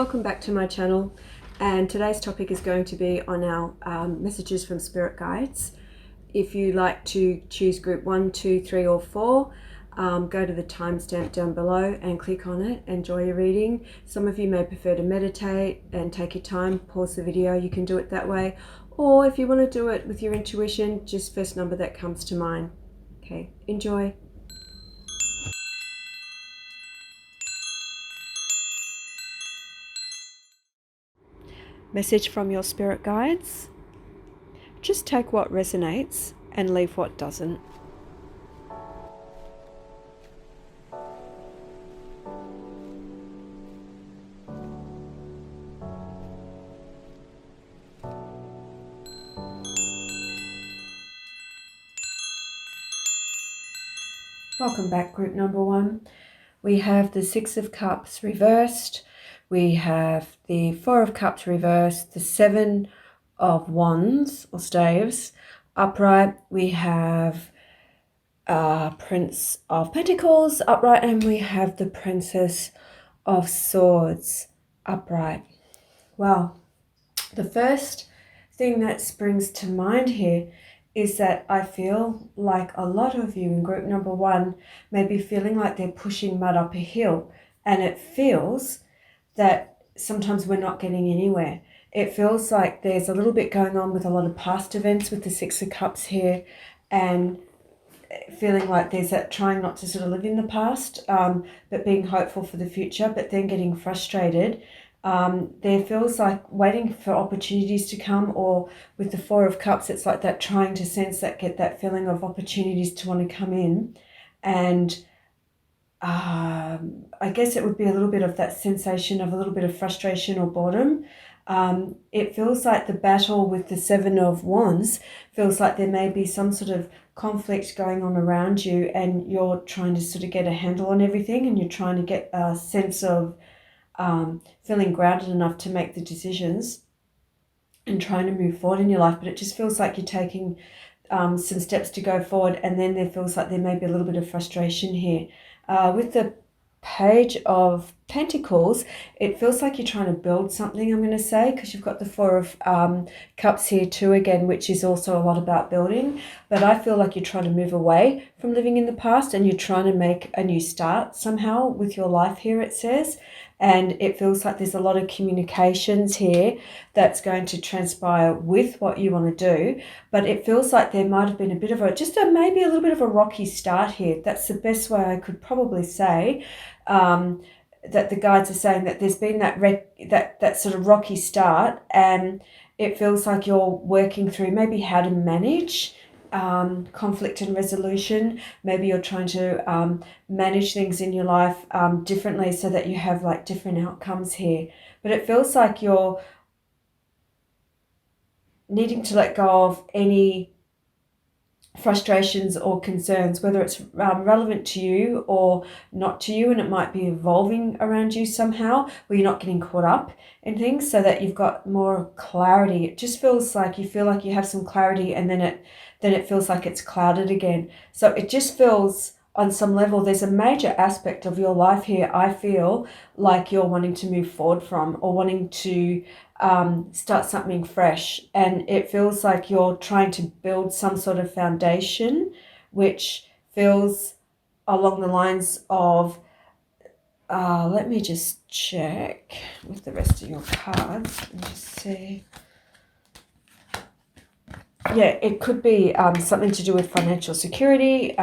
welcome back to my channel, and today's topic is going to be on our messages from spirit guides. If you like to choose group 1, 2, 3 or 4, go to the timestamp down below and click on it. Enjoy your reading. Some of you may prefer to meditate and take your time, pause the video. You can do it that way, or if you want to do it with your intuition, just first number that comes to mind. Okay, enjoy. Message from your spirit guides. Just take what resonates and leave what doesn't. Welcome back, group number 1. We have the 6 of Cups reversed. We have the 4 of Cups reversed, the 7 of Wands or Staves upright. We have Prince of Pentacles upright, and we have the Princess of Swords upright. Well, the first thing that springs to mind here is that I feel like a lot of you in group number 1 may be feeling like they're pushing mud up a hill, and it feels that sometimes we're not getting anywhere. It feels like there's a little bit going on with a lot of past events with the 6 of Cups here, and feeling like there's that trying not to sort of live in the past, but being hopeful for the future, but then getting frustrated. There feels like waiting for opportunities to come, or with the 4 of Cups, it's like that trying to sense that, get that feeling of opportunities to want to come in. And I guess it would be a little bit of that sensation of a little bit of frustration or boredom. It feels like the battle with the 7 of Wands feels like there may be some sort of conflict going on around you, and you're trying to sort of get a handle on everything, and you're trying to get a sense of feeling grounded enough to make the decisions and trying to move forward in your life. But it just feels like you're taking some steps to go forward, and then there feels like there may be a little bit of frustration here. With the Page of Pentacles, it feels like you're trying to build something, I'm going to say, because you've got the 4 of Cups here too again, which is also a lot about building. But I feel like you're trying to move away from living in the past, and you're trying to make a new start somehow with your life here, it says. And it feels like there's a lot of communications here that's going to transpire with what you want to do. But it feels like there might have been a bit of maybe a little bit of a rocky start here. That's the best way I could probably say. That the guides are saying that there's been that sort of rocky start, and it feels like you're working through maybe how to manage conflict and resolution. Maybe you're trying to manage things in your life differently, so that you have like different outcomes here. But it feels like you're needing to let go of any frustrations or concerns, whether it's relevant to you or not to you, and it might be evolving around you somehow, where you're not getting caught up in things, so that you've got more clarity. It just feels like you feel like you have some clarity, and then it feels like it's clouded again. So it just feels, on some level, there's a major aspect of your life here I feel like you're wanting to move forward from, or wanting to start something fresh. And it feels like you're trying to build some sort of foundation, which feels along the lines of, let me just check with the rest of your cards and just see. Yeah, it could be something to do with financial security.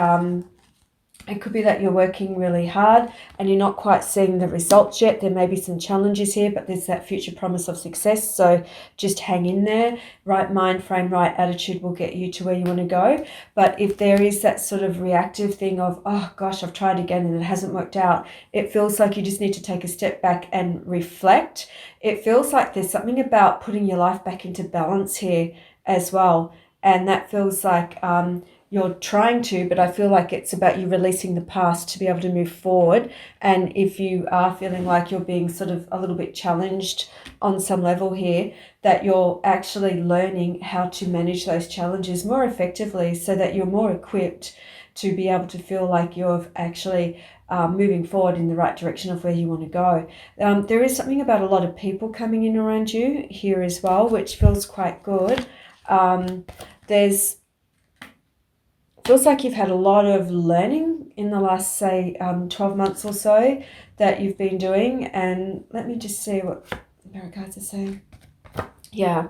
It could be that you're working really hard and you're not quite seeing the results yet. There may be some challenges here, but there's that future promise of success. So just hang in there. Right mind frame, right attitude will get you to where you want to go. But if there is that sort of reactive thing of, oh gosh, I've tried again and it hasn't worked out, it feels like you just need to take a step back and reflect. It feels like there's something about putting your life back into balance here as well. and that feels like you're trying to, but I feel like it's about you releasing the past to be able to move forward. And if you are feeling like you're being sort of a little bit challenged on some level here, that you're actually learning how to manage those challenges more effectively so that you're more equipped to be able to feel like you're actually moving forward in the right direction of where you want to go. There is something about a lot of people coming in around you here as well, which feels quite good. Feels like you've had a lot of learning in the last, say, 12 months or so that you've been doing. And let me just see what the spirit guides are saying. Yeah,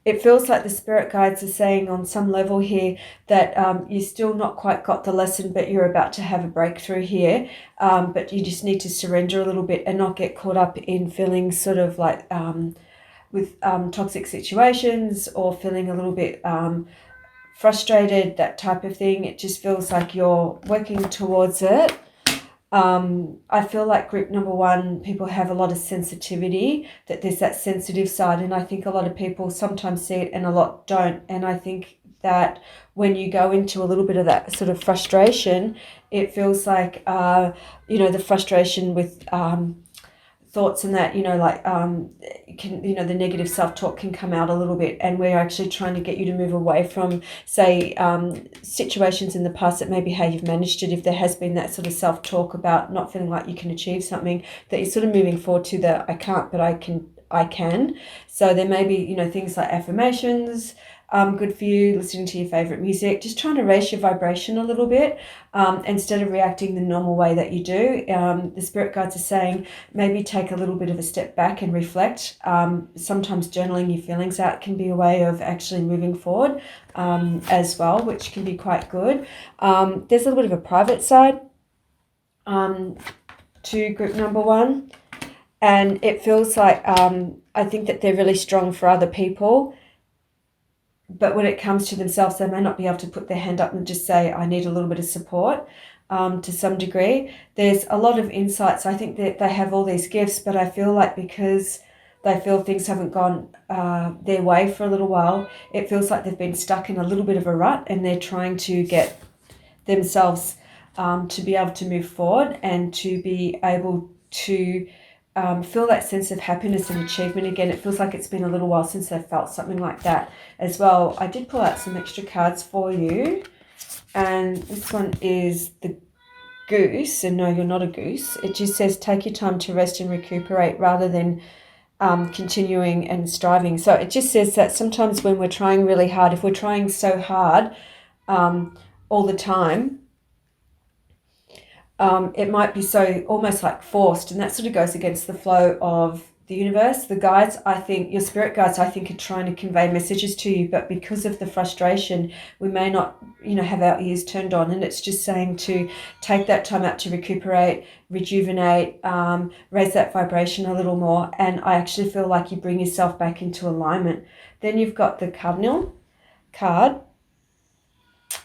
it feels like the spirit guides are saying on some level here that you still not quite got the lesson, but you're about to have a breakthrough here. But you just need to surrender a little bit and not get caught up in feeling sort of like with toxic situations or feeling a little bit frustrated, that type of thing. It just feels like you're working towards it. I feel like group number one, people have a lot of sensitivity, that there's that sensitive side, and I think a lot of people sometimes see it and a lot don't. And I think that when you go into a little bit of that sort of frustration, it feels like the frustration with thoughts and that, the negative self-talk can come out a little bit, and we're actually trying to get you to move away from, say, situations in the past that maybe how you've managed it. If there has been that sort of self-talk about not feeling like you can achieve something, that you're sort of moving forward to the I can't, but I can. So there may be, things like affirmations, good for you, listening to your favorite music, just trying to raise your vibration a little bit instead of reacting the normal way that you do. The spirit guides are saying maybe take a little bit of a step back and reflect. Sometimes journaling your feelings out can be a way of actually moving forward as well, which can be quite good. There's a little bit of a private side to group number one, and it feels like I think that they're really strong for other people, but when it comes to themselves, they may not be able to put their hand up and just say, I need a little bit of support to some degree. There's a lot of insights. I think that they have all these gifts, but I feel like because they feel things haven't gone their way for a little while, it feels like they've been stuck in a little bit of a rut, and they're trying to get themselves to be able to move forward and to be able to feel that sense of happiness and achievement again. It feels like it's been a little while since they've felt something like that as well. I did pull out some extra cards for you, and this one is the goose, and no, you're not a goose. It just says take your time to rest and recuperate rather than continuing and striving. So it just says that sometimes when we're trying really hard, if we're trying so hard all the time, it might be so almost like forced, and that sort of goes against the flow of the universe. The guides, I think, your spirit guides, I think, are trying to convey messages to you, but because of the frustration, we may not, have our ears turned on, and it's just saying to take that time out to recuperate, rejuvenate, raise that vibration a little more, and I actually feel like you bring yourself back into alignment. Then you've got the Cardinal card,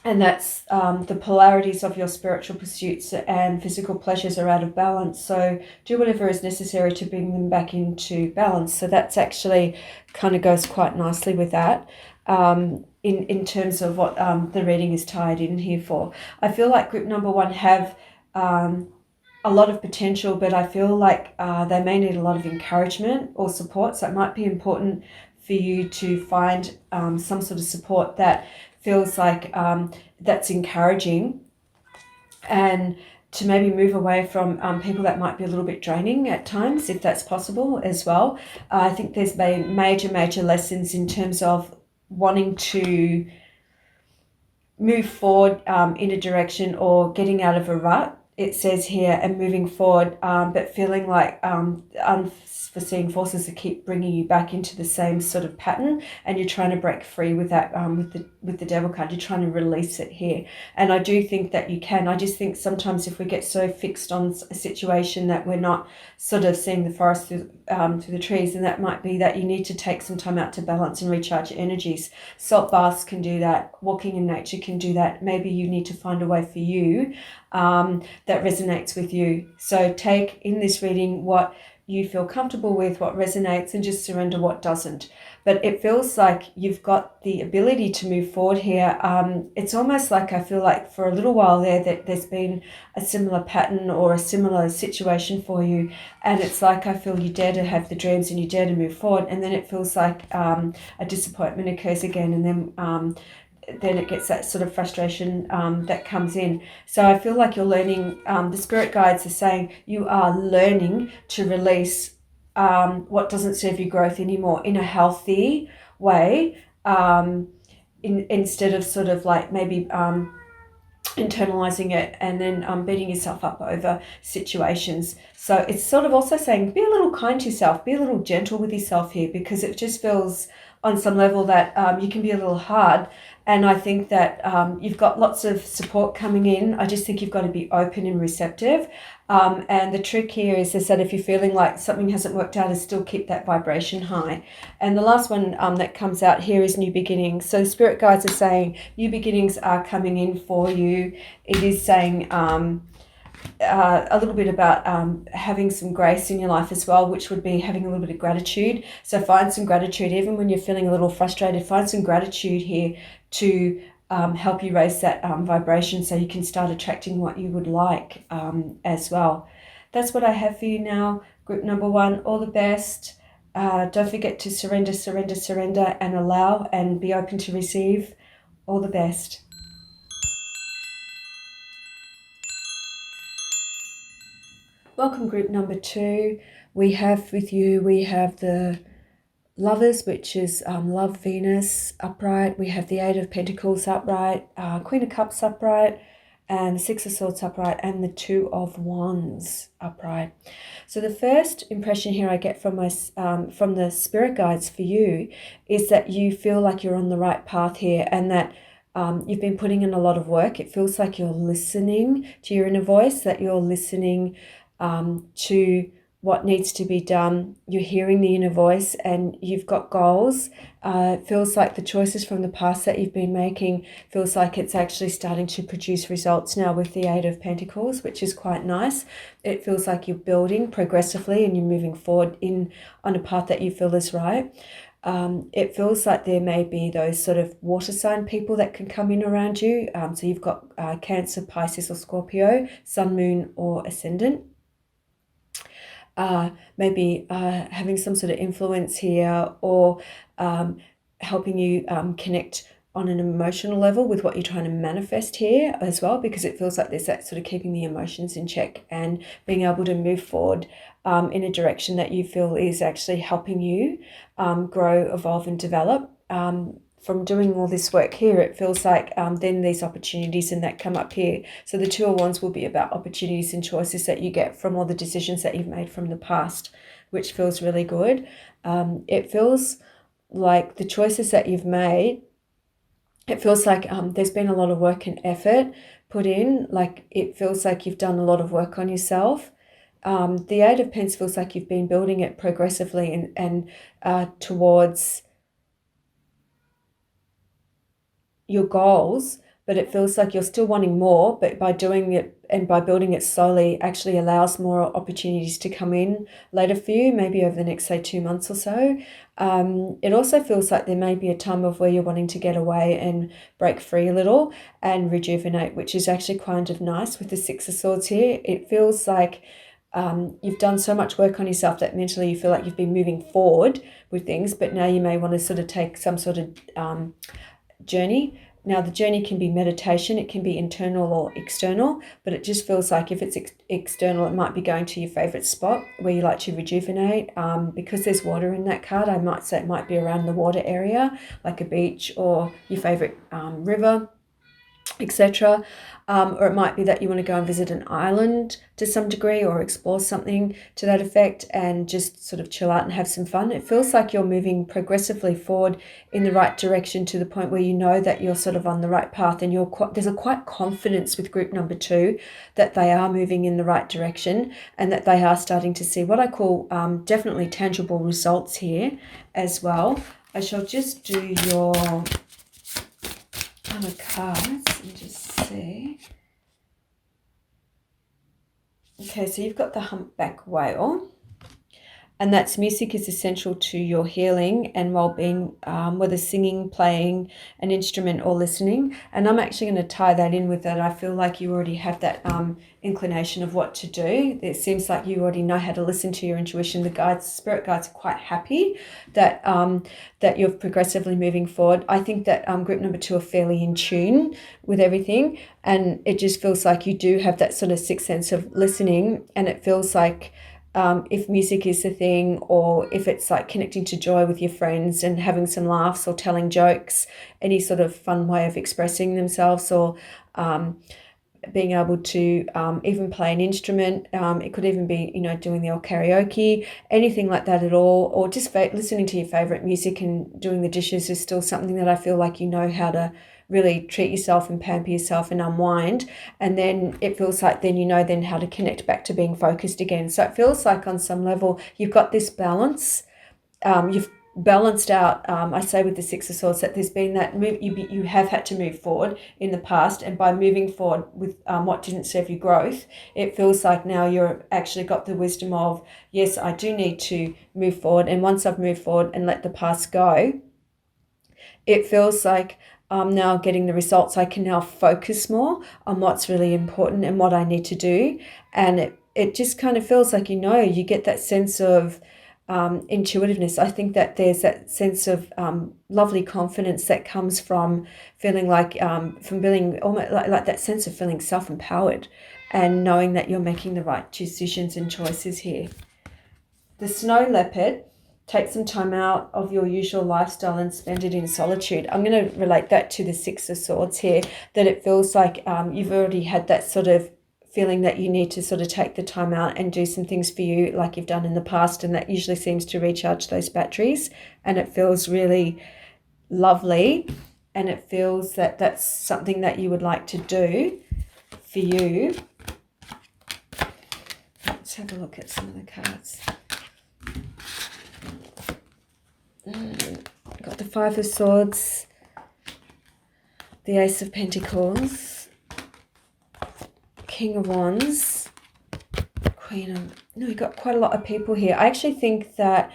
and that's the polarities of your spiritual pursuits and physical pleasures are out of balance. So do whatever is necessary to bring them back into balance. So that's actually kind of goes quite nicely with that in terms of what the reading is tied in here for. I feel like group number one have a lot of potential, but I feel like they may need a lot of encouragement or support. So it might be important for you to find some sort of support that feels like that's encouraging, and to maybe move away from people that might be a little bit draining at times, if that's possible as well. I think there's been major lessons in terms of wanting to move forward in a direction or getting out of a rut, it says here, and moving forward, but feeling like unforeseen forces that keep bringing you back into the same sort of pattern, and you're trying to break free with that with the devil card. You're trying to release it here, and I do think that you can. I just think sometimes if we get so fixed on a situation that we're not sort of seeing the forest through the trees, and that might be that you need to take some time out to balance and recharge your energies. Salt baths can do that. Walking in nature can do that. Maybe you need to find a way for you that resonates with you. So take in this reading what you feel comfortable with, what resonates, and just surrender what doesn't. But it feels like you've got the ability to move forward here. It's almost like I feel like for a little while there that there's been a similar pattern or a similar situation for you, and it's like I feel you dare to have the dreams and you dare to move forward, and then it feels like a disappointment occurs again, and then it gets that sort of frustration that comes in. So I feel like you're learning, the spirit guides are saying you are learning to release what doesn't serve your growth anymore in a healthy way, instead of sort of like maybe internalizing it and then beating yourself up over situations. So it's sort of also saying be a little kind to yourself, be a little gentle with yourself here, because it just feels on some level that you can be a little hard. And I think that you've got lots of support coming in. I just think you've got to be open and receptive. And the trick here is that if you're feeling like something hasn't worked out, is still keep that vibration high. And the last one that comes out here is new beginnings. So spirit guides are saying new beginnings are coming in for you. It is saying a little bit about having some grace in your life as well, which would be having a little bit of gratitude. So find some gratitude, even when you're feeling a little frustrated, find some gratitude here to help you raise that vibration so you can start attracting what you would like as well. That's what I have for you now. Group number 1, all the best. Don't forget to surrender, surrender, surrender, and allow and be open to receive. All the best. Welcome, group number 2. We have the Lovers, which is Love, Venus upright. We have the 8 of Pentacles upright, Queen of Cups upright, and the 6 of Swords upright, and the 2 of Wands upright. So the first impression here I get from from the spirit guides for you is that you feel like you're on the right path here, and that you've been putting in a lot of work. It feels like you're listening to your inner voice, that you're listening to what needs to be done. You're hearing the inner voice and you've got goals. It feels like the choices from the past that you've been making feels like it's actually starting to produce results now with the 8 of Pentacles, which is quite nice. It feels like you're building progressively and you're moving forward on a path that you feel is right. It feels like there may be those sort of water sign people that can come in around you. So you've got Cancer, Pisces or Scorpio, Sun, Moon or Ascendant. Maybe having some sort of influence here, or helping you connect on an emotional level with what you're trying to manifest here as well, because it feels like there's that sort of keeping the emotions in check and being able to move forward in a direction that you feel is actually helping you grow, evolve and develop. From doing all this work here, it feels like then these opportunities and that come up here. So the 2 of Wands will be about opportunities and choices that you get from all the decisions that you've made from the past, which feels really good. It feels like the choices that you've made, it feels like there's been a lot of work and effort put in. Like it feels like you've done a lot of work on yourself. The 8 of Pentacles feels like you've been building it progressively and towards your goals, but it feels like you're still wanting more, but by doing it and by building it slowly actually allows more opportunities to come in later for you, maybe over the next, say, 2 months or so. It also feels like there may be a time of where you're wanting to get away and break free a little and rejuvenate, which is actually kind of nice with the 6 of Swords here. It feels like you've done so much work on yourself that mentally you feel like you've been moving forward with things, but now you may want to sort of take some sort of journey. Now the journey can be meditation, it can be internal or external, but it just feels like if it's external, it might be going to your favorite spot where you like to rejuvenate. Because there's water in that card, I might say it might be around the water area, like a beach or your favorite river, etc. Or it might be that you want to go and visit an island to some degree or explore something to that effect and just sort of chill out and have some fun. It feels like you're moving progressively forward in the right direction to the point where you know that you're sort of on the right path, and there's a quite confidence with group number 2 that they are moving in the right direction and that they are starting to see what I call definitely tangible results here as well. I shall just do your other cards and just see. Okay, so you've got the humpback whale. And that's music is essential to your healing and well-being, whether singing, playing an instrument or listening. And I'm actually going to tie that in with that. I feel like you already have that inclination of what to do. It seems like you already know how to listen to your intuition. The guides, spirit guides, are quite happy that that you're progressively moving forward. I think that group number 2 are fairly in tune with everything, and it just feels like you do have that sort of sixth sense of listening, and it feels like if music is the thing, or if it's like connecting to joy with your friends and having some laughs or telling jokes, any sort of fun way of expressing themselves, or being able to even play an instrument. It could even be, doing the old karaoke, anything like that at all, or just listening to your favorite music and doing the dishes is still something that I feel like you know how to really treat yourself and pamper yourself and unwind. And then it feels like then you know then how to connect back to being focused again. So it feels like on some level you've got this balance. You've balanced out, I say with the Six of Swords, that there's been that move, you have had to move forward in the past, and by moving forward with what didn't serve your growth, it feels like now you're actually got the wisdom of, yes, I do need to move forward, and once I've moved forward and let the past go, it feels like I'm now getting the results. I can now focus more on what's really important and what I need to do. And it just kind of feels like, you get that sense of intuitiveness. I think that there's that sense of lovely confidence that comes from feeling like, from feeling almost like that sense of feeling self-empowered and knowing that you're making the right decisions and choices here. The snow leopard, take some time out of your usual lifestyle and spend it in solitude. I'm going to relate that to the Six of Swords here, that it feels like you've already had that sort of feeling that you need to sort of take the time out and do some things for you like you've done in the past, and that usually seems to recharge those batteries, and it feels really lovely, and it feels that that's something that you would like to do for you. Let's have a look at some of the cards. Got the Five of Swords, the Ace of Pentacles, King of Wands, we've got quite a lot of people here. I actually think that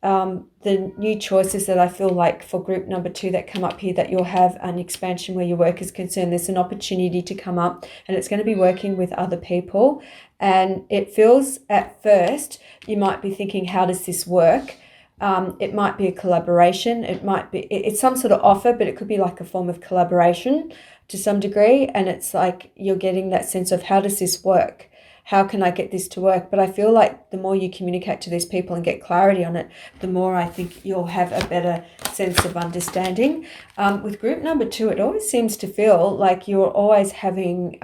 the new choices that I feel like for group number 2 that come up here, that you'll have an expansion where your work is concerned. There's an opportunity to come up, and it's going to be working with other people. And it feels at first, you might be thinking, how does this work? It might be a collaboration. It's some sort of offer, but it could be like a form of collaboration to some degree. And it's like you're getting that sense of, how does this work? How can I get this to work? But I feel like the more you communicate to these people and get clarity on it, the more I think you'll have a better sense of understanding. With group number 2, it always seems to feel like you're always having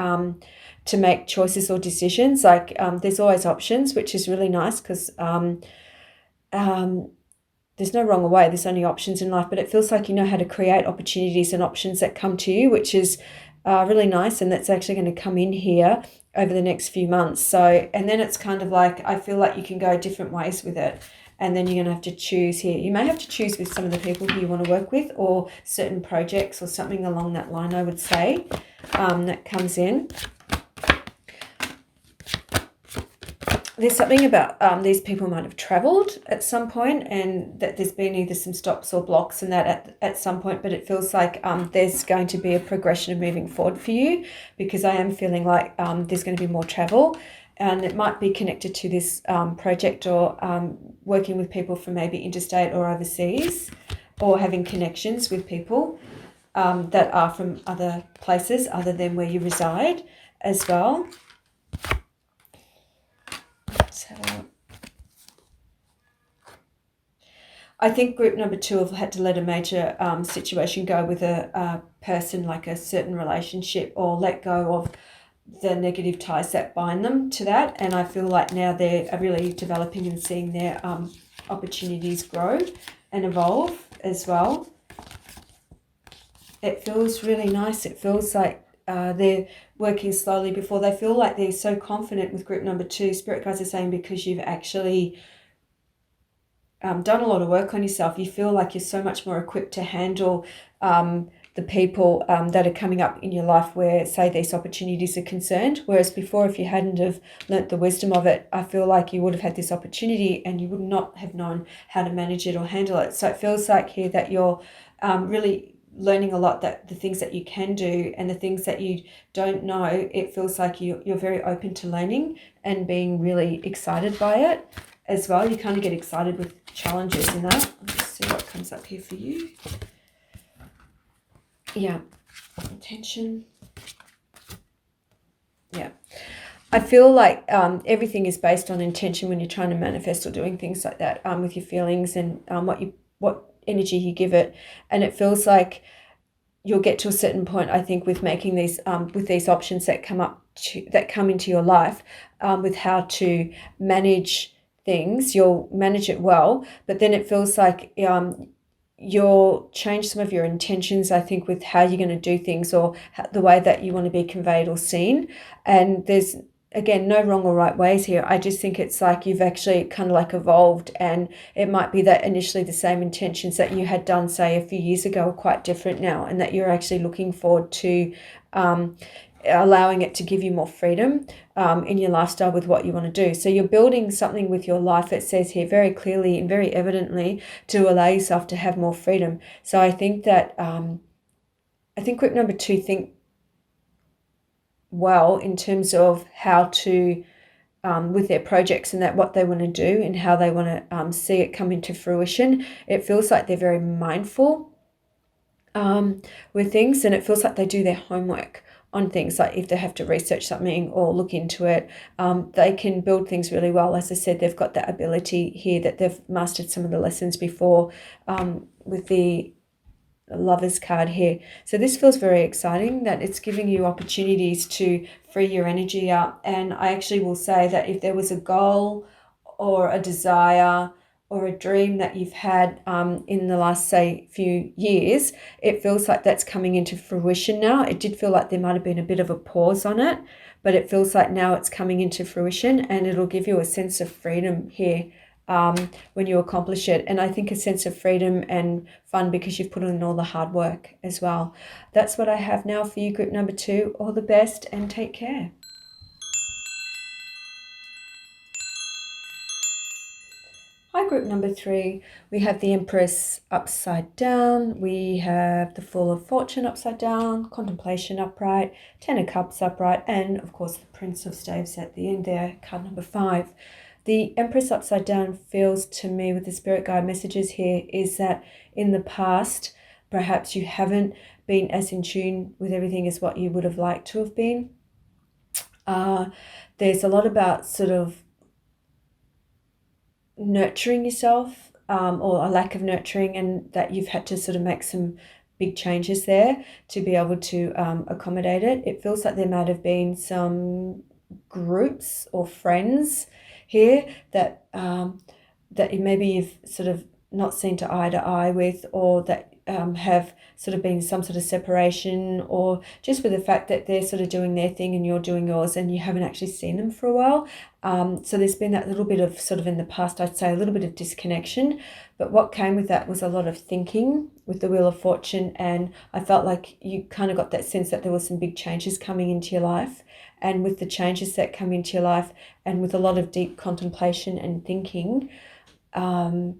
to make choices or decisions. Like there's always options, which is really nice, because there's no wrong way, there's only options in life, but it feels like you know how to create opportunities and options that come to you, which is really nice, and that's actually going to come in here over the next few months. So, and then it's kind of like, I feel like you can go different ways with it, and then you're going to have to choose here. You may have to choose with some of the people who you want to work with, or certain projects or something along that line, I would say, that comes in. There's something about these people might have travelled at some point, and that there's been either some stops or blocks in that at some point, but it feels like there's going to be a progression of moving forward for you, because I am feeling like there's going to be more travel, and it might be connected to this project, or working with people from maybe interstate or overseas, or having connections with people that are from other places other than where you reside as well. I think group number 2 have had to let a major situation go with a person, like a certain relationship, or let go of the negative ties that bind them to that. And I feel like now they're really developing and seeing their opportunities grow and evolve as well. It feels really nice. It feels like they're working slowly before they feel like they're so confident with group number 2. Spirit guides are saying, because you've actually done a lot of work on yourself, you feel like you're so much more equipped to handle the people that are coming up in your life where, say, these opportunities are concerned. Whereas before, if you hadn't have learnt the wisdom of it, I feel like you would have had this opportunity and you would not have known how to manage it or handle it. So it feels like here that you're really learning a lot, that the things that you can do and the things that you don't know, it feels like you're very open to learning and being really excited by it as well. You kind of get excited with challenges in that. Let's see what comes up here for you. Yeah, intention. Yeah, I feel like everything is based on intention when you're trying to manifest or doing things like that, with your feelings and what energy you give it. And it feels like you'll get to a certain point, I think, with making these with these options that come into your life, with how to manage things. You'll manage it well, but then it feels like you'll change some of your intentions, I think, with how you're going to do things or the way that you want to be conveyed or seen. And there's, again, no wrong or right ways here. I just think it's like you've actually kind of like evolved, and it might be that initially the same intentions that you had done, say, a few years ago are quite different now, and that you're actually looking forward to allowing it to give you more freedom in your lifestyle with what you want to do. So you're building something with your life, it says here very clearly and very evidently, to allow yourself to have more freedom. So I think that group number 2 think well in terms of how to with their projects and that what they want to do and how they want to see it come into fruition. It feels like they're very mindful with things, and it feels like they do their homework on things. Like if they have to research something or look into it, they can build things really well. As I said, they've got that ability here that they've mastered some of the lessons before, with the Lovers card here. So this feels very exciting, that it's giving you opportunities to free your energy up. And I actually will say that if there was a goal or a desire or a dream that you've had in the last, say, few years, it feels like that's coming into fruition now. It did feel like there might have been a bit of a pause on it, but it feels like now it's coming into fruition, and it'll give you a sense of freedom here when you accomplish it. And I think a sense of freedom and fun because you've put in all the hard work as well. That's what I have now for you, group number 2. All the best and take care. Hi, group number 3. We have the Empress upside down. We have the Fool of Fortune upside down, Contemplation upright, Ten of Cups upright, and of course the Prince of Staves at the end there, card number 5. The Empress upside down feels to me, with the spirit guide messages here, is that in the past, perhaps you haven't been as in tune with everything as what you would have liked to have been. There's a lot about sort of nurturing yourself, or a lack of nurturing, and that you've had to sort of make some big changes there to be able to accommodate it. It feels like there might have been some groups or friends here that that maybe you've sort of not seen to eye with, or that have sort of been some sort of separation, or just with the fact that they're sort of doing their thing and you're doing yours and you haven't actually seen them for a while. So there's been that little bit of sort of in the past, I'd say a little bit of disconnection, but what came with that was a lot of thinking with the Wheel of Fortune, and I felt like you kind of got that sense that there were some big changes coming into your life. And with the changes that come into your life, and with a lot of deep contemplation and thinking and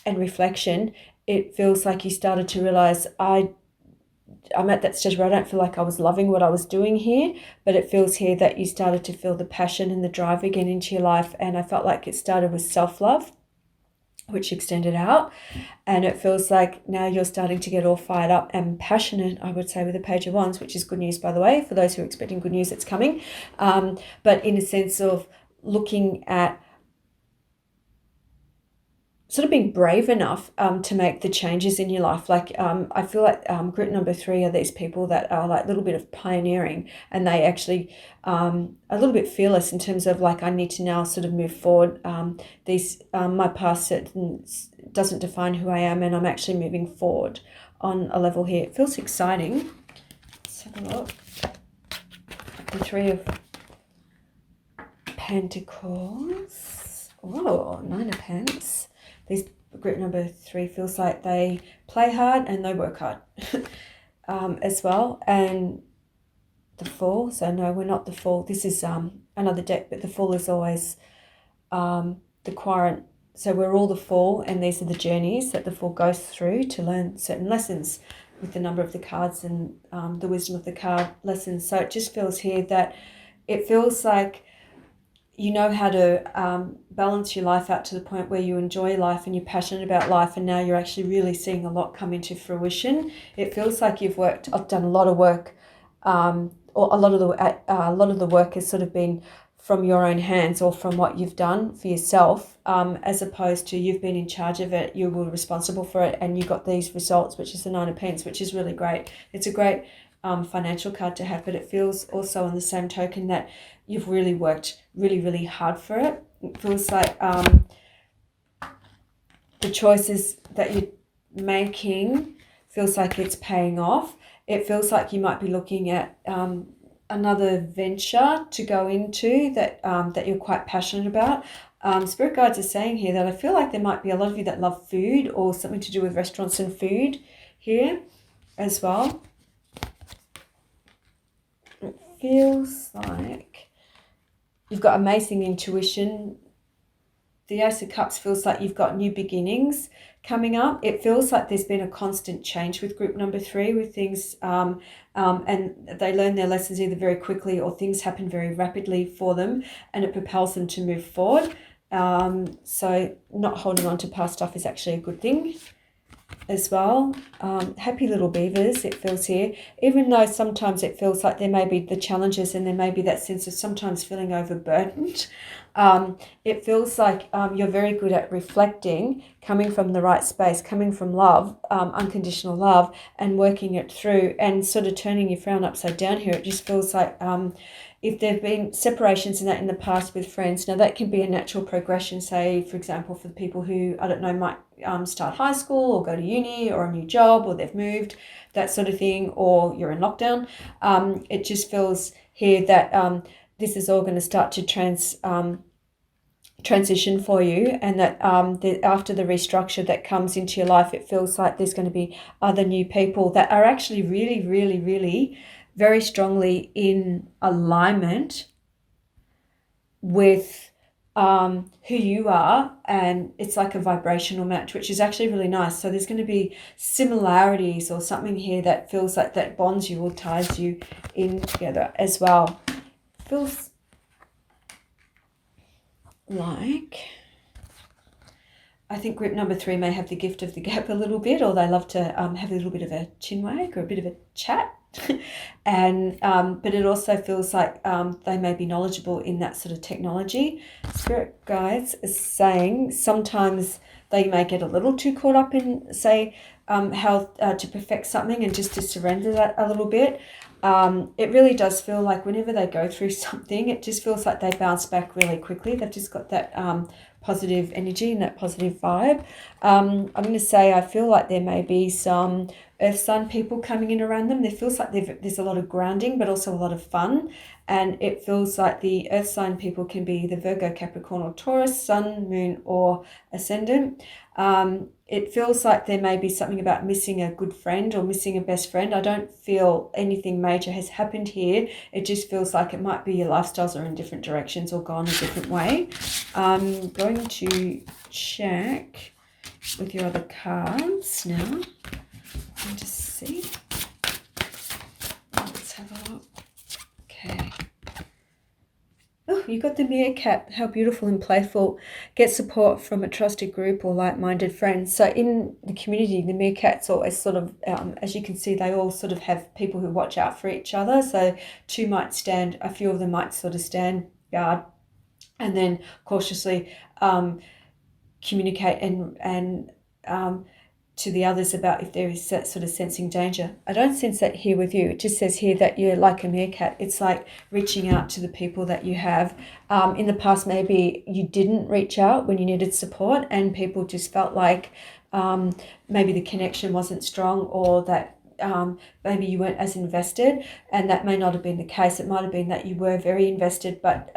reflection, it feels like you started to realize I'm at that stage where I don't feel like I was loving what I was doing here, but it feels here that you started to feel the passion and the drive again into your life. And I felt like it started with self-love, which extended out, and it feels like now you're starting to get all fired up and passionate, I would say, with the Page of Wands, which is good news, by the way, for those who are expecting good news. It's coming, but in a sense of looking at sort of being brave enough to make the changes in your life. Like I feel like group number 3 are these people that are like a little bit of pioneering, and they actually a little bit fearless in terms of like, I need to now sort of move forward. My past doesn't define who I am, and I'm actually moving forward on a level here. It feels exciting. Let's have a look. The 3 of Pentacles. Oh, 9 of Pence. This group number 3 feels like they play hard and they work hard. as well, and the Fool. So no, we're not the Fool. This is another deck, but the Fool is always the Quirent. So we're all the Fool, and these are the journeys that the Fool goes through to learn certain lessons with the number of the cards and the wisdom of the card lessons. So it just feels here that it feels like you know how to balance your life out to the point where you enjoy life and you're passionate about life, and now you're actually really seeing a lot come into fruition. It feels like I've done a lot of work, or a lot of the work has sort of been from your own hands or from what you've done for yourself, as opposed to you've been in charge of it, you were responsible for it, and you got these results, which is the Nine of Pence, which is really great. It's a great financial card to have, but it feels also on the same token that you've really worked really, really hard for it. It feels like the choices that you're making feels like it's paying off. It feels like you might be looking at another venture to go into that you're quite passionate about. Spirit guides are saying here that I feel like there might be a lot of you that love food or something to do with restaurants and food here as well. It feels like you've got amazing intuition. The Ace of Cups feels like you've got new beginnings coming up. It feels like there's been a constant change with group number 3 with things, and they learn their lessons either very quickly or things happen very rapidly for them, and it propels them to move forward. So not holding on to past stuff is actually a good thing as well. Happy little beavers, it feels here, even though sometimes it feels like there may be the challenges and there may be that sense of sometimes feeling overburdened. It feels like you're very good at reflecting, coming from the right space, coming from love, unconditional love, and working it through and sort of turning your frown upside down here. It just feels like if there have been separations in the past with friends, now that can be a natural progression, say, for example, for the people who, I don't know, might start high school or go to uni or a new job or they've moved, that sort of thing, or you're in lockdown. It just feels here that this is all going to start to transition for you, and that after the restructure that comes into your life, it feels like there's going to be other new people that are actually really, really, really very strongly in alignment with who you are, and it's like a vibrational match, which is actually really nice. So there's going to be similarities or something here that feels like that bonds you or ties you in together as well. Feels like I think group number 3 may have the gift of the gab a little bit, or they love to have a little bit of a chinwag or a bit of a chat. And but it also feels like they may be knowledgeable in that sort of technology. Spirit guides is saying sometimes they may get a little too caught up in, say, how to perfect something and just to surrender that a little bit. It really does feel like whenever they go through something, it just feels like they bounce back really quickly. They've just got that positive energy and that positive vibe. I'm going to say I feel like there may be some earth sign people coming in around them. There feels like there's a lot of grounding, but also a lot of fun. And it feels like the earth sign people can be the Virgo, Capricorn, or Taurus, sun, moon, or ascendant. It feels like there may be something about missing a good friend or missing a best friend. I don't feel anything major has happened here. It just feels like it might be your lifestyles are in different directions or gone a different way. I'm going to check with your other cards now and just see. Let's have a look. Okay. Oh, you got the meerkat. How beautiful and playful. Get support from a trusted group or like-minded friends. So in the community, the meerkats always sort of, as you can see, they all sort of have people who watch out for each other. So two might stand, a few of them might sort of stand guard and then cautiously communicate and to the others about if there is that sort of sensing danger. I don't sense that here with you. It just says here that you're like a meerkat. It's like reaching out to the people that you have. In the past, maybe you didn't reach out when you needed support and people just felt like maybe the connection wasn't strong, or that maybe you weren't as invested, and that may not have been the case. It might have been that you were very invested, but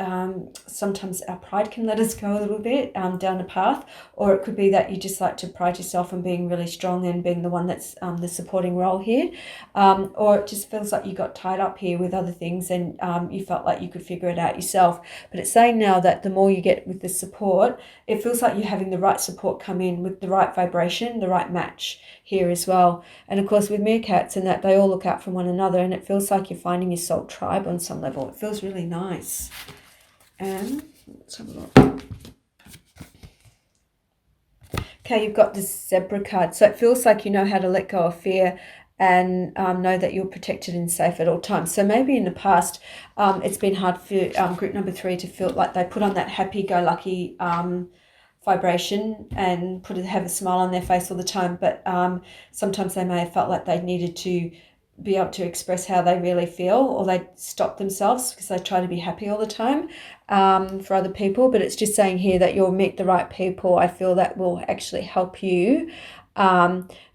sometimes our pride can let us go a little bit down a path, or it could be that you just like to pride yourself on being really strong and being the one that's the supporting role here, or it just feels like you got tied up here with other things and you felt like you could figure it out yourself. But it's saying now that the more you get with the support, it feels like you're having the right support come in with the right vibration, the right match here as well. And of course with meerkats and that, they all look out for one another, and it feels like you're finding your soul tribe on some level. It feels really nice. And let's have a look. Okay, you've got this zebra card. So it feels like you know how to let go of fear and know that you're protected and safe at all times. So maybe in the past, it's been hard for group number 3 to feel like they put on that happy-go-lucky vibration and have a smile on their face all the time. But sometimes they may have felt like they needed to be able to express how they really feel, or they stop themselves because they try to be happy all the time for other people. But it's just saying here that you'll meet the right people. I feel that will actually help you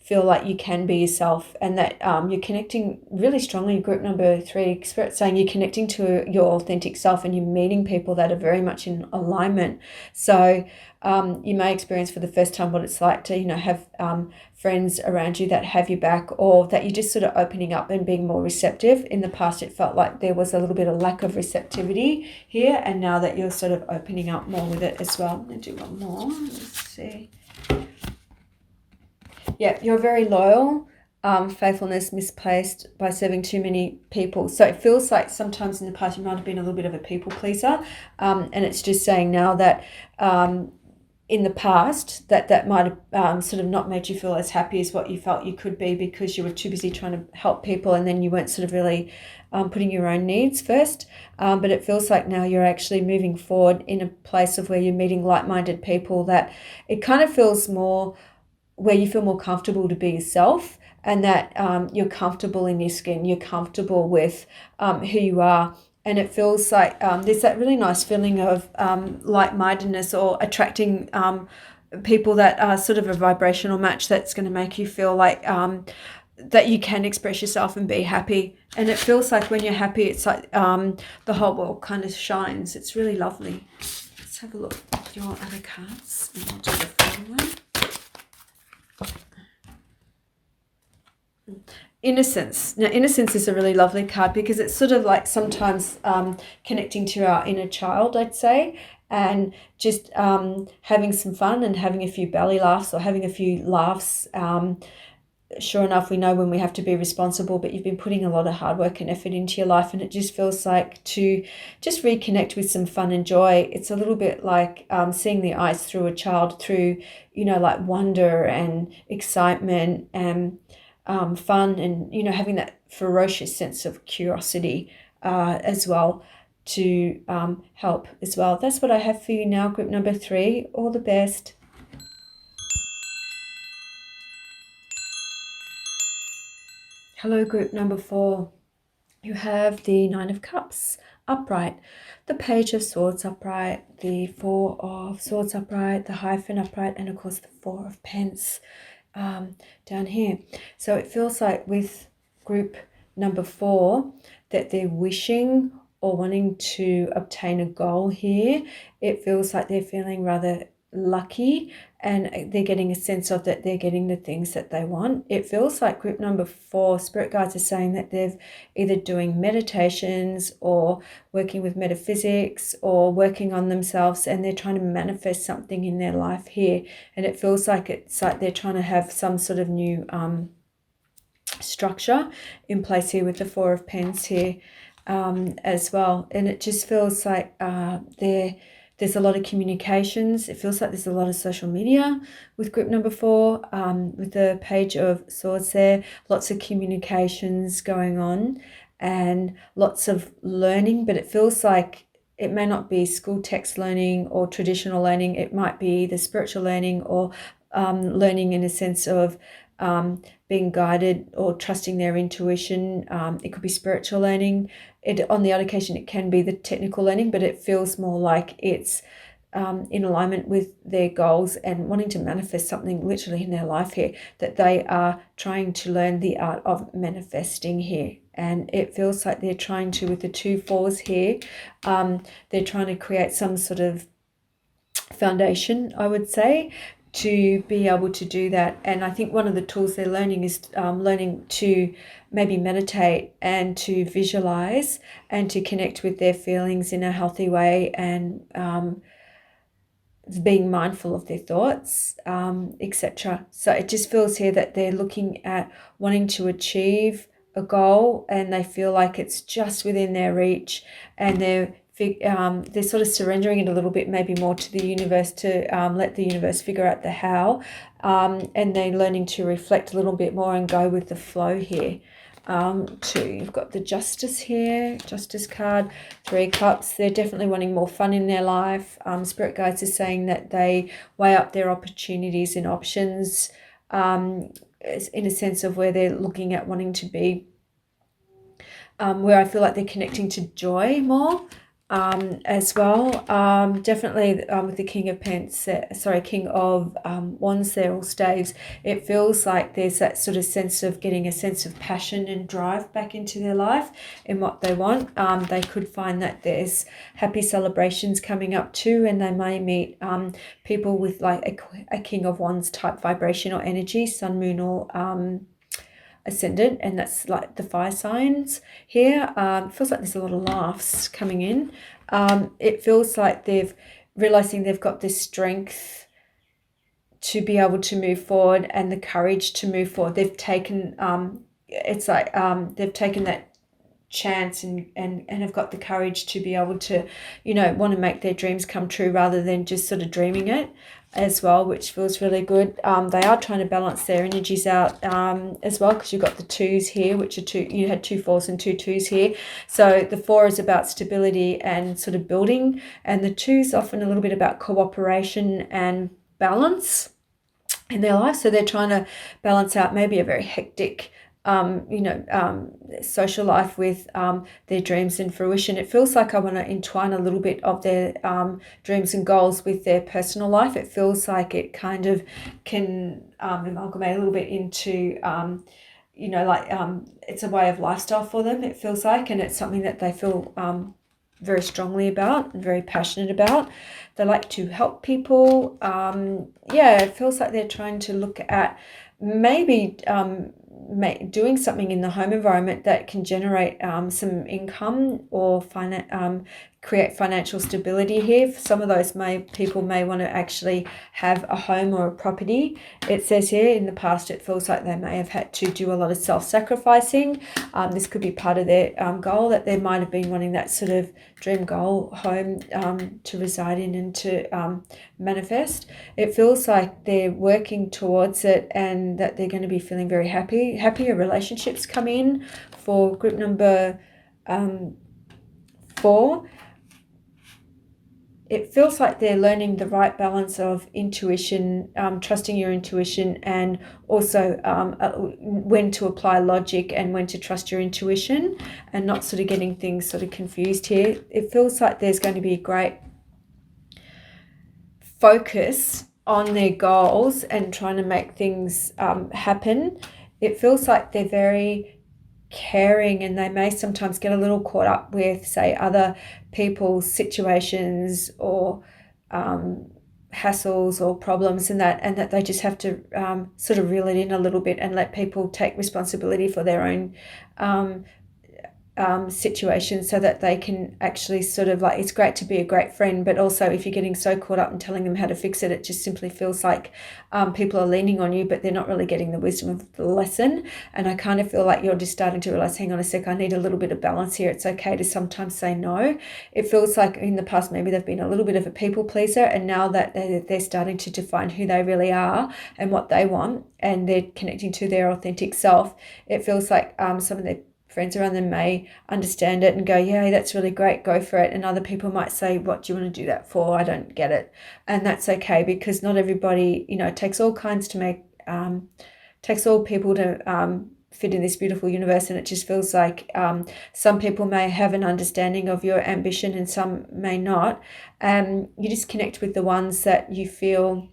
feel like you can be yourself, and that you're connecting really strongly. Group number 3, Spirit saying you're connecting to your authentic self, and you're meeting people that are very much in alignment. So you may experience for the first time what it's like to, have friends around you that have your back, or that you're just sort of opening up and being more receptive. In the past, it felt like there was a little bit of lack of receptivity here, and now that you're sort of opening up more with it as well. I'm going to do one more. Let's see. Yeah, you're very loyal. Faithfulness misplaced by serving too many people. So it feels like sometimes in the past you might have been a little bit of a people pleaser, and it's just saying now that in the past that might have sort of not made you feel as happy as what you felt you could be, because you were too busy trying to help people, and then you weren't sort of really putting your own needs first. But it feels like now you're actually moving forward in a place of where you're meeting like-minded people, that it kind of feels more where you feel more comfortable to be yourself, and that you're comfortable in your skin, you're comfortable with who you are. And it feels like there's that really nice feeling of like-mindedness, or attracting people that are sort of a vibrational match, that's going to make you feel like that you can express yourself and be happy. And it feels like when you're happy, it's like the whole world kind of shines. It's really lovely. Let's have a look at your other cards, and I'll do the final one. Innocence. Now, innocence is a really lovely card, because it's sort of like sometimes connecting to our inner child, I'd say, and just having some fun and having a few belly laughs, or having a few laughs. Sure enough, we know when we have to be responsible, but you've been putting a lot of hard work and effort into your life, and it just feels like to just reconnect with some fun and joy. It's a little bit like seeing the eyes through a child, through, like wonder and excitement and fun, and having that ferocious sense of curiosity as well, to help as well. That's what I have for you now, group number 3. All the best. Hello, group number 4. You have the 9 of Cups upright, the Page of Swords upright, the 4 of Swords upright, the Hierophant upright, and of course the 4 of Pence down here. So it feels like with group number 4 that they're wishing or wanting to obtain a goal here. It feels like they're feeling rather lucky, and they're getting a sense of that they're getting the things that they want. It feels like group number 4, spirit guides are saying that they're either doing meditations or working with metaphysics or working on themselves, and they're trying to manifest something in their life here. And it feels like it's like they're trying to have some sort of new structure in place here with the 4 of Pens here as well. And it just feels like there's a lot of communications. It feels like there's a lot of social media with group number 4, with the Page of Swords there. Lots of communications going on and lots of learning, but it feels like it may not be school text learning or traditional learning. It might be the spiritual learning, or learning in a sense of being guided or trusting their intuition. It could be spiritual learning. On the odd occasion, it can be the technical learning, but it feels more like it's in alignment with their goals and wanting to manifest something literally in their life here, that they are trying to learn the art of manifesting here. And it feels like they're trying to, with the 2 fours here, they're trying to create some sort of foundation, I would say, to be able to do that. And I think one of the tools they're learning is learning to maybe meditate and to visualize and to connect with their feelings in a healthy way, and being mindful of their thoughts, etc. So it just feels here that they're looking at wanting to achieve a goal, and they feel like it's just within their reach, and they're sort of surrendering it a little bit, maybe more to the universe, to let the universe figure out the how, and they're learning to reflect a little bit more and go with the flow here. You've got the Justice here, Justice card, 3 cups. They're definitely wanting more fun in their life. Spirit guides are saying that they weigh up their opportunities and options, in a sense of where they're looking at wanting to be, where I feel like they're connecting to joy more, as well. Definitely with the King of King of Wands there, or staves, it feels like there's that sort of sense of getting a sense of passion and drive back into their life in what they want. They could find that there's happy celebrations coming up too, and they may meet people with like a King of Wands type vibration or energy, sun, moon, or ascendant, and that's like the fire signs here. It feels like there's a lot of laughs coming in. It feels like they've realizing they've got this strength to be able to move forward and the courage to move forward. They've taken they've taken that chance and have got the courage to be able to, want to make their dreams come true rather than just sort of dreaming it as well, which feels really good. They are trying to balance their energies out as well, because you've got the 2s here, which are you had 2 4s and 2 2s here. So the 4 is about stability and sort of building, and the 2 is often a little bit about cooperation and balance in their life. So they're trying to balance out maybe a very hectic social life with their dreams and fruition. It feels like I want to entwine a little bit of their dreams and goals with their personal life. It feels like it kind of can amalgamate a little bit into it's a way of lifestyle for them, it feels like, and it's something that they feel very strongly about and very passionate about. They like to help people. It feels like they're trying to look at maybe doing something in the home environment that can generate some income or create financial stability here. For some of those people may want to actually have a home or a property. It says here in the past it feels like they may have had to do a lot of self-sacrificing. This could be part of their goal, that they might have been wanting that sort of dream goal home to reside in and to manifest. It feels like they're working towards it and that they're going to be feeling very happy. Happier relationships come in for group number 4. It feels like they're learning the right balance of intuition, trusting your intuition, and also when to apply logic and when to trust your intuition, and not sort of getting things sort of confused here. It feels like there's going to be a great focus on their goals and trying to make things happen. It feels like they're very caring, and they may sometimes get a little caught up with, say, other people's situations or hassles or problems, and that they just have to sort of reel it in a little bit and let people take responsibility for their own situations, so that they can actually sort of it's great to be a great friend, but also if you're getting so caught up in telling them how to fix it, it just simply feels like people are leaning on you, but they're not really getting the wisdom of the lesson. And I kind of feel like you're just starting to realize, hang on a sec, I need a little bit of balance here. It's okay to sometimes say no. It feels like in the past maybe they've been a little bit of a people pleaser, and now that they're starting to define who they really are and what they want, and they're connecting to their authentic self, it feels like some of their friends around them may understand it and go, yeah, that's really great, go for it. And other people might say, what do you want to do that for? I don't get it. And that's okay, because not everybody, it takes all kinds to make, takes all people to fit in this beautiful universe, and it just feels like some people may have an understanding of your ambition and some may not. You just connect with the ones that you feel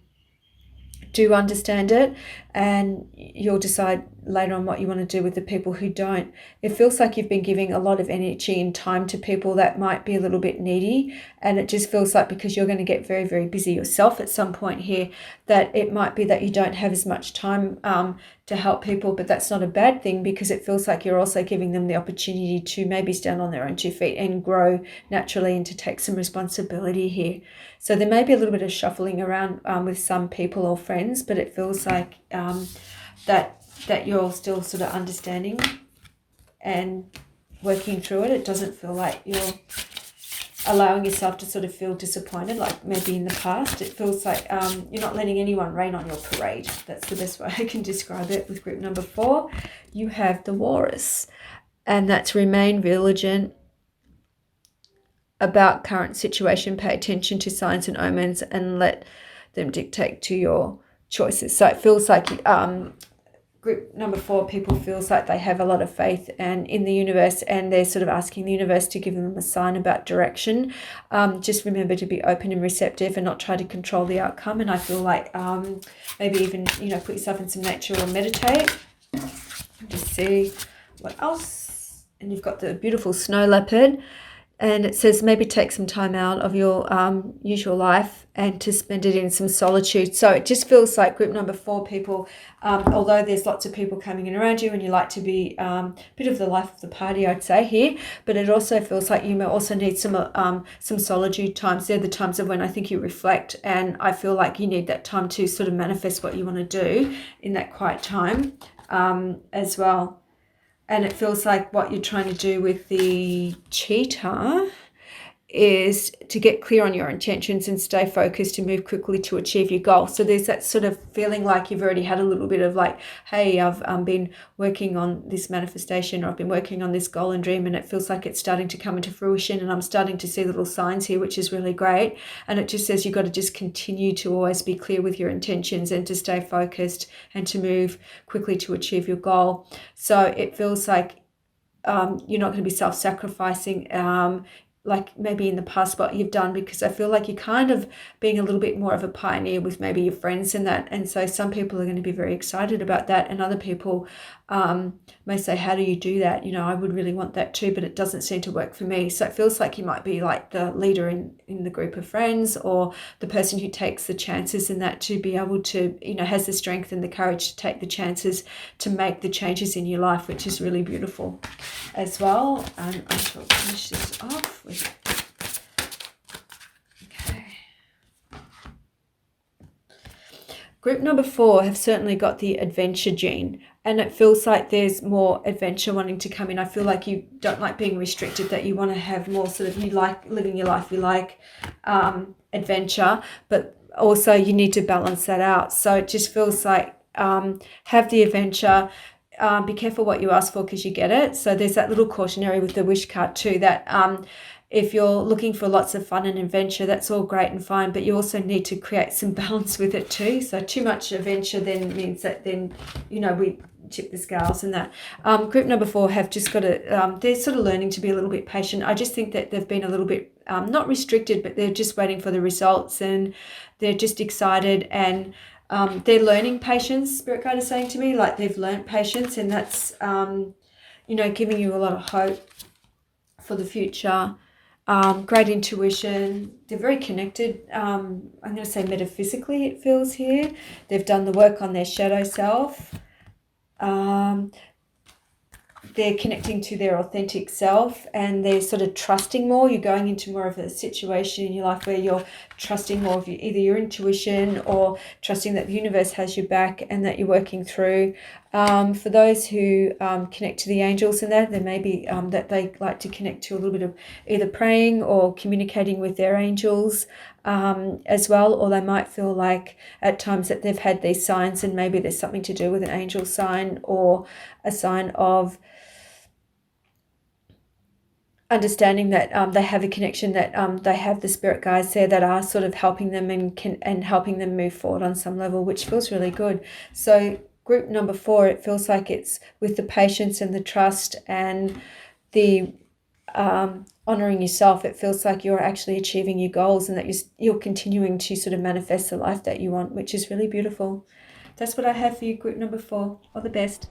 do understand it, and you'll decide later on what you want to do with the people who don't. It feels like you've been giving a lot of energy and time to people that might be a little bit needy, and it just feels like because you're going to get very, very busy yourself at some point here, that it might be that you don't have as much time to help people, but that's not a bad thing, because it feels like you're also giving them the opportunity to maybe stand on their own 2 feet and grow naturally and to take some responsibility here. So there may be a little bit of shuffling around with some people or friends, but it feels like that you're still sort of understanding and working through it. It doesn't feel like you're allowing yourself to sort of feel disappointed like maybe in the past. It feels like you're not letting anyone rain on your parade. That's the best way I can describe it. With group number 4, you have the walrus, and that's remain vigilant about current situation, pay attention to signs and omens, and let them dictate to your choices. So it feels like group number 4 people feels like they have a lot of faith and in the universe, and they're sort of asking the universe to give them a sign about direction. Just remember to be open and receptive and not try to control the outcome. And I feel like maybe even put yourself in some nature or meditate. Just see what else. And you've got the beautiful snow leopard. And it says maybe take some time out of your usual life and to spend it in some solitude. So it just feels like group number 4 people, although there's lots of people coming in around you and you like to be a bit of the life of the party, I'd say here, but it also feels like you may also need some solitude times. They're the times of when I think you reflect, and I feel like you need that time to sort of manifest what you want to do in that quiet time as well. And it feels like what you're trying to do with the cheetah is to get clear on your intentions and stay focused and move quickly to achieve your goal. So there's that sort of feeling like you've already had a little bit of like, hey, I've been working on this manifestation, or I've been working on this goal and dream, and it feels like it's starting to come into fruition, and I'm starting to see little signs here, which is really great. And it just says you've got to just continue to always be clear with your intentions and to stay focused and to move quickly to achieve your goal. So it feels like you're not going to be self-sacrificing like maybe in the past what you've done, because I feel like you're kind of being a little bit more of a pioneer with maybe your friends in that. And so some people are going to be very excited about that, and other people may say, how do you do that? I would really want that too, but it doesn't seem to work for me. So it feels like you might be like the leader in the group of friends, or the person who takes the chances in that, to be able to, has the strength and the courage to take the chances to make the changes in your life, which is really beautiful as well. And I shall finish this off with group number 4 have certainly got the adventure gene, and it feels like there's more adventure wanting to come in. I feel like you don't like being restricted, that you want to have more sort of, you like living your life, you like adventure, but also you need to balance that out. So it just feels like have the adventure, be careful what you ask for because you get it. So there's that little cautionary with the wish card too, that if you're looking for lots of fun and adventure, that's all great and fine, but you also need to create some balance with it too. So too much adventure then means that then, we tip the scales and that. Group number 4 have just got to, they're sort of learning to be a little bit patient. I just think that they've been a little bit, not restricted, but they're just waiting for the results, and they're just excited, and they're learning patience. Spirit guide is saying to me, like they've learned patience, and that's, giving you a lot of hope for the future. Great intuition. They're very connected. I'm going to say metaphysically it feels here. They've done the work on their shadow self. They're connecting to their authentic self, and they're sort of trusting more. You're going into more of a situation in your life where you're trusting more of either your intuition, or trusting that the universe has your back and that you're working through. For those who connect to the angels in that, there may be that they like to connect to a little bit of either praying or communicating with their angels as well, or they might feel like at times that they've had these signs, and maybe there's something to do with an angel sign or a sign of understanding that they have a connection, that they have the spirit guides there that are sort of helping them and helping them move forward on some level, which feels really good. So group number 4, it feels like it's with the patience and the trust and the honoring yourself. It feels like you're actually achieving your goals and that you're continuing to sort of manifest the life that you want, which is really beautiful. That's what I have for you, group number 4. All the best.